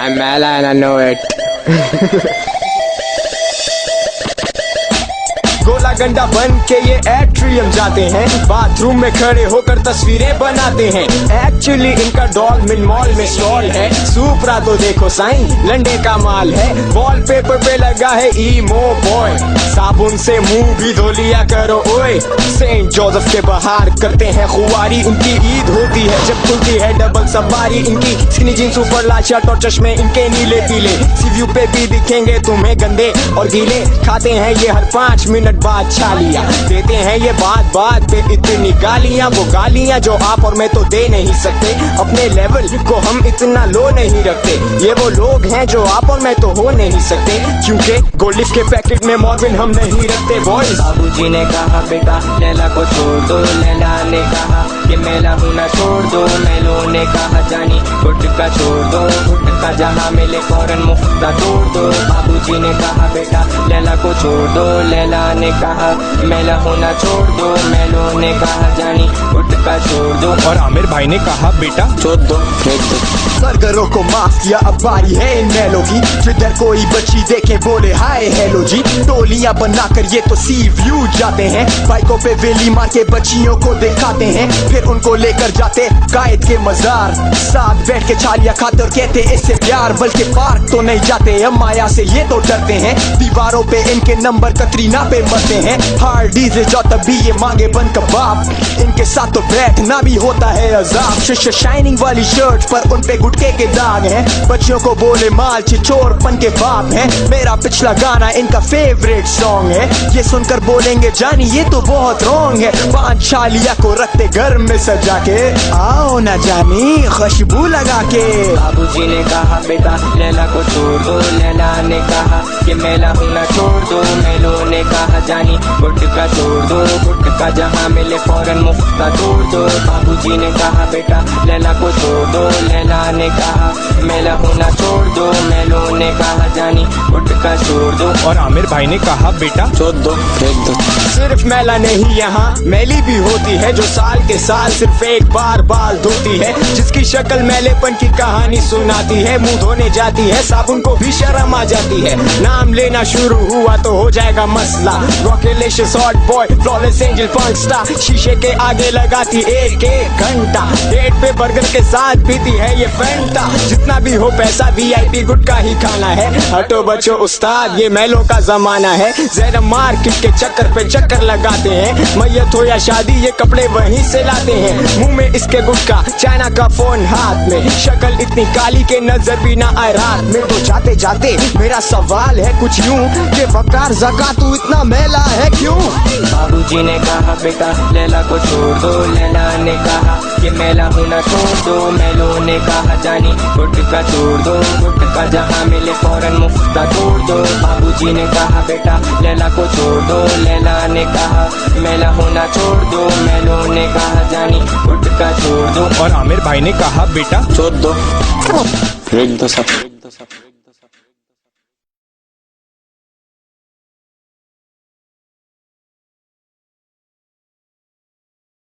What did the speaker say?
I'm Mela and I know it. गोला गंडा बन के ये एट्रियम जाते हैं, बाथरूम में खड़े होकर तस्वीरें बनाते हैं। एक्चुअली इनका डॉल मिन मॉल में स्टॉल है, सुपरा तो देखो साईं लंडे का माल है। वॉलपेपर पे लगा है ईमो बॉय, साबुन से मुंह भी धो लिया करो ओए। सेंट जोसेफ के बाहर करते हैं खुआरी, उनकी ईद होती है जब खुलती है डबल सवारी। इनकी स्किनी जींस ऊपर लाल शर्ट और चश्मे इनके नीले पीले, सीव्यू पे भी दिखेंगे तुम्हें गंदे और गीले। खाते हैं ये हर 5 मिनट बाद छालियां, देते हैं ये बात बात पे इतनी गालियां, वो गालियां जो आप और मैं तो दे नहीं सकते। अपने लेवल को हम इतना लो नहीं रखते, ये वो लोग हैं जो आप और मैं तो हो नहीं सकते, क्योंकि गोल्ड के पैकेट में मॉर्विन हम नहीं रखते बॉयज। बाबूजी ने कहा बेटा लैला को छोड़ दो, लैला ने कहा कि मेला होना छोड़ दो। मेलो ने कहा जानी गुटका छोड़ दो, गुटका जहाँ मिले फौरन मुफ्ता तोड़ दो। बाबूजी ने कहा बेटा लैला को छोड़ दो, लैला ने कहा मेला होना छोड़ दो। मेलो ने कहा जानी गुटका छोड़ दो, और आमिर भाई ने कहा बेटा छोड़ दो, फेंक दो। सरगरों को माफ किया अब बारी है इन मेलों की, जिधर कोई बच्ची देखे बोले हाय हेलो जी। टोलियां बनाकर ये तो सी व्यू जाते हैं, बाइकों पे वेली मार के बच्चियों को दिखाते हैं, फिर उनको लेकर जाते कायद के मजार। साथ बैठ के छालियां खाते और कहते इससे प्यार, बल्कि पार्क तो नहीं जाते हम माया से ये तो डरते हैं। दीवारों पे इनके नंबर कतरीना पे मरते हैं, हार्ड डीजे जो तभी ये मांगे बन कबाब। इनके साथ तो बैठना भी होता है अजाब, शाइनिंग वाली शर्ट पर उन पे गुटके के दाग हैं। बच्चियों को बोले माल चिचोरपन के बाप हैं। मेरा पिछला गाना इनका फेवरेट सॉन्ग है, ये सुनकर बोलेंगे जानी ये तो बहुत रॉन्ग है। 5 छालिया को रखते घर में सजा के, आओ ना जानी खुशबू लगा के। बाबूजी ने कहा बेटा लैला को छोड़ दो, लैला ने कहा कि मेला होना छोड़ दो। मेलो ने कहा जानी गुटका छोड़ दो, गुटका जहाँ मिले फौरन मुफ्ता तोड़ दो। बाबूजी ने कहा बेटा लैला को छोड़ दो, लैला ने कहा मेला होना छोड़ दो। मेलो ने कहा जानी गुटका छोड़ दो, और आमिर भाई ने कहा बेटा छोड़ दो, फेंक दो। सिर्फ मेला नहीं यहाँ मैली भी होती है, जो साल के साल सिर्फ एक बार बाल धोती है, जिसकी शक्ल मैलेपन की कहानी सुनाती है। मुंह धोने जाती है साबुन को भी शर्म आ जाती है, नाम लेना शुरू हुआ तो हो जाएगा मसला। रॉकेलिशियस हॉट बॉय फ्लॉलेस एंजल फंक स्टार, शीशे के आगे लगाती एक घंटा, डेट पे बर्गर के साथ पीती है ये फैंटा। जितना भी हो पैसा VIP गुटका ही खाना है, हटो बच्चो उस्ताद ये मेलों का जमाना है। जरा मार्केट के चक्कर पे चक्कर लगाते हैं, मैयत हो या शादी ये कपड़े वहीं से लाते हैं। मुंह में इसके गुटका चाइना का फोन हाथ में, शक्ल इतनी काली के नजर भी ना आए रात में। तो जाते जाते मेरा सवाल है कुछ यूं कि वकार जका तू इतना मेला है क्यों? बाबूजी ने कहा बेटा लैला को छोड़ दो, लैला ने कहा कि मेला होना छोड़ दो। मेलो ने कहा जानी गुटका छोड़ दो, गुटका जहाँ मिले फौरन मुफ्ता तोड़ दो। बाबूजी ने कहा बेटा लैला को छोड़ दो, लैला ने कहा मेला होना छोड़ दो। मेलो ने कहा जानी गुटका छोड़ दो, और आमिर भाई ने कहा बेटा छोड़ दो, फेंक दो सब।